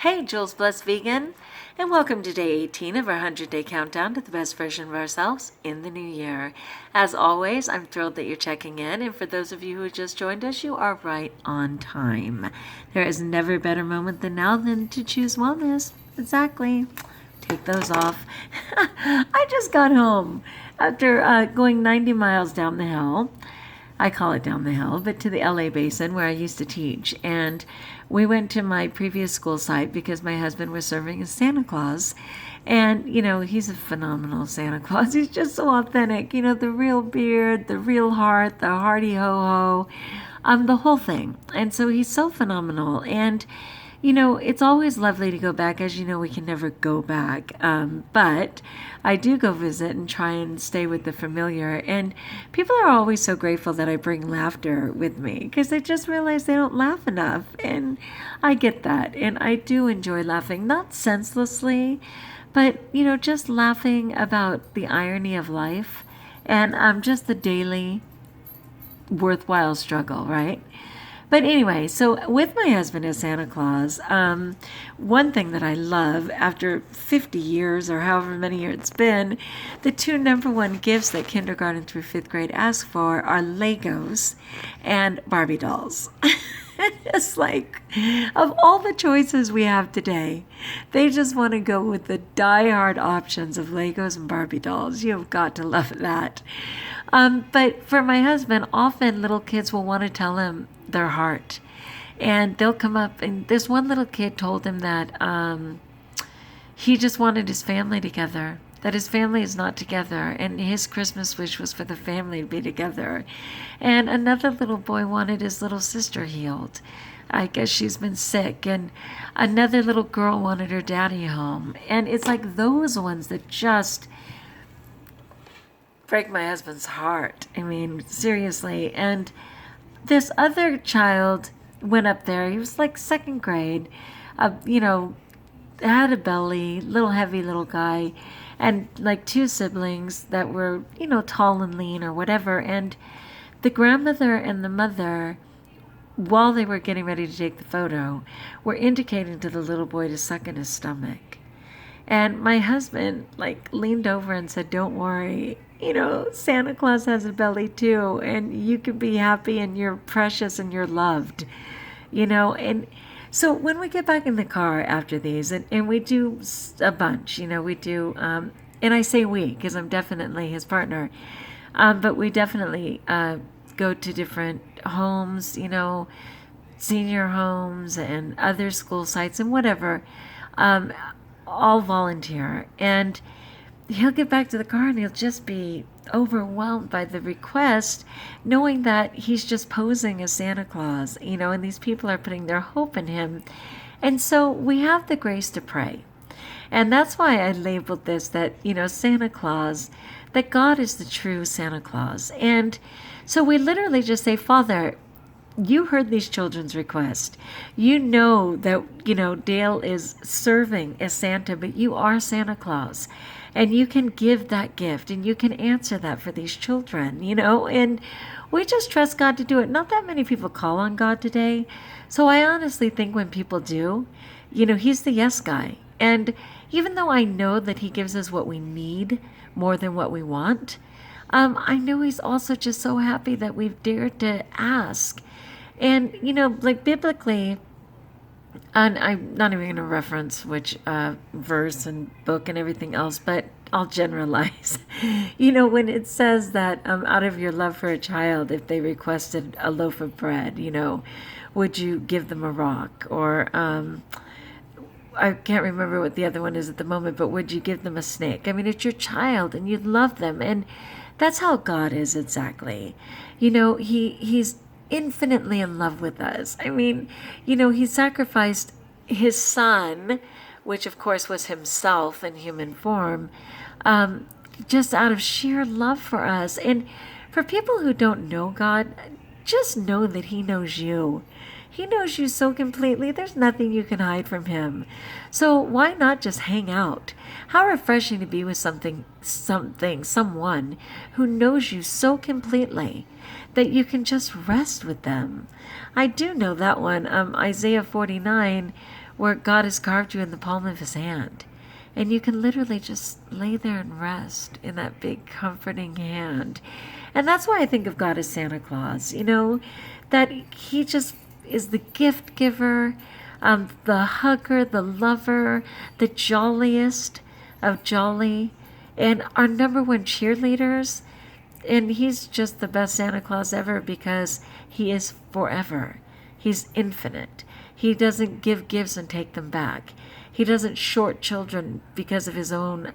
Hey, Jules Blessed Vegan, and welcome to day 18 of our 100-day countdown to the best version of ourselves in the new year. As always, I'm thrilled that you're checking in, and for those of you who just joined us, you are right on time. There is never a better moment than now than to choose wellness. Exactly. Take those off. I just got home after going 90 miles down the hill. I call it down the hill, but to the LA basin where I used to teach. And we went to my previous school site because my husband was serving as Santa Claus. And, he's a phenomenal Santa Claus. He's just so authentic. The real beard, the real heart, the hearty ho-ho, the whole thing. And so he's so phenomenal. And, it's always lovely to go back. As you know, we can never go back. But I do go visit and try and stay with the familiar. And people are always so grateful that I bring laughter with me because they just realize they don't laugh enough. And I get that. And I do enjoy laughing, not senselessly, but, just laughing about the irony of life and just the daily worthwhile struggle, right? But anyway, so with my husband as Santa Claus, one thing that I love after 50 years or however many years it's been, the two number one gifts that kindergarten through fifth grade ask for are Legos and Barbie dolls. It's like, of all the choices we have today, they just want to go with the die-hard options of Legos and Barbie dolls. You've got to love that. But for my husband, often little kids will want to tell him their heart. And they'll come up, and this one little kid told him that he just wanted his family together, that his family is not together, and his Christmas wish was for the family to be together. And another little boy wanted his little sister healed. I guess she's been sick. And another little girl wanted her daddy home. And it's like those ones that just break my husband's heart. I mean, seriously. And this other child went up there. He was like second grade, had a belly, little heavy little guy, and like two siblings that were, tall and lean or whatever. And the grandmother and the mother, while they were getting ready to take the photo, were indicating to the little boy to suck in his stomach. And my husband leaned over and said, "Don't worry, Santa Claus has a belly too, and you can be happy and you're precious and you're loved," And so when we get back in the car after these, and we do a bunch, we do, and I say we because I'm definitely his partner, but we definitely go to different homes, senior homes and other school sites and whatever, all volunteer. And he'll get back to the car and he'll just be overwhelmed by the request, knowing that he's just posing as Santa Claus, and these people are putting their hope in him. And so we have the grace to pray. And that's why I labeled this that, Santa Claus, that God is the true Santa Claus. And so we literally just say, "Father, you heard these children's request. You know that, Dale is serving as Santa, but you are Santa Claus. And you can give that gift and you can answer that for these children, and we just trust God to do it." Not that many people call on God today. So I honestly think when people do, he's the yes guy. And even though I know that he gives us what we need more than what we want, I know he's also just so happy that we've dared to ask. And, biblically, and I'm not even going to reference which verse and book and everything else, but I'll generalize. When it says that out of your love for a child, if they requested a loaf of bread, would you give them a rock? Or I can't remember what the other one is at the moment, but would you give them a snake? I mean, it's your child and you love them. And that's how God is exactly. He's infinitely in love with us. I mean, he sacrificed his son, which of course was himself in human form, just out of sheer love for us. And for people who don't know God, just know that he knows you. He knows you so completely. There's nothing you can hide from him. So why not just hang out? How refreshing to be with someone who knows you so completely that you can just rest with them. I do know that one, Isaiah 49, where God has carved you in the palm of his hand. And you can literally just lay there and rest in that big comforting hand. And that's why I think of God as Santa Claus, that he just is the gift giver, the hugger, the lover, the jolliest of jolly, and our number one cheerleaders. And he's just the best Santa Claus ever because he is forever. He's infinite. He doesn't give gifts and take them back. He doesn't short children because of his own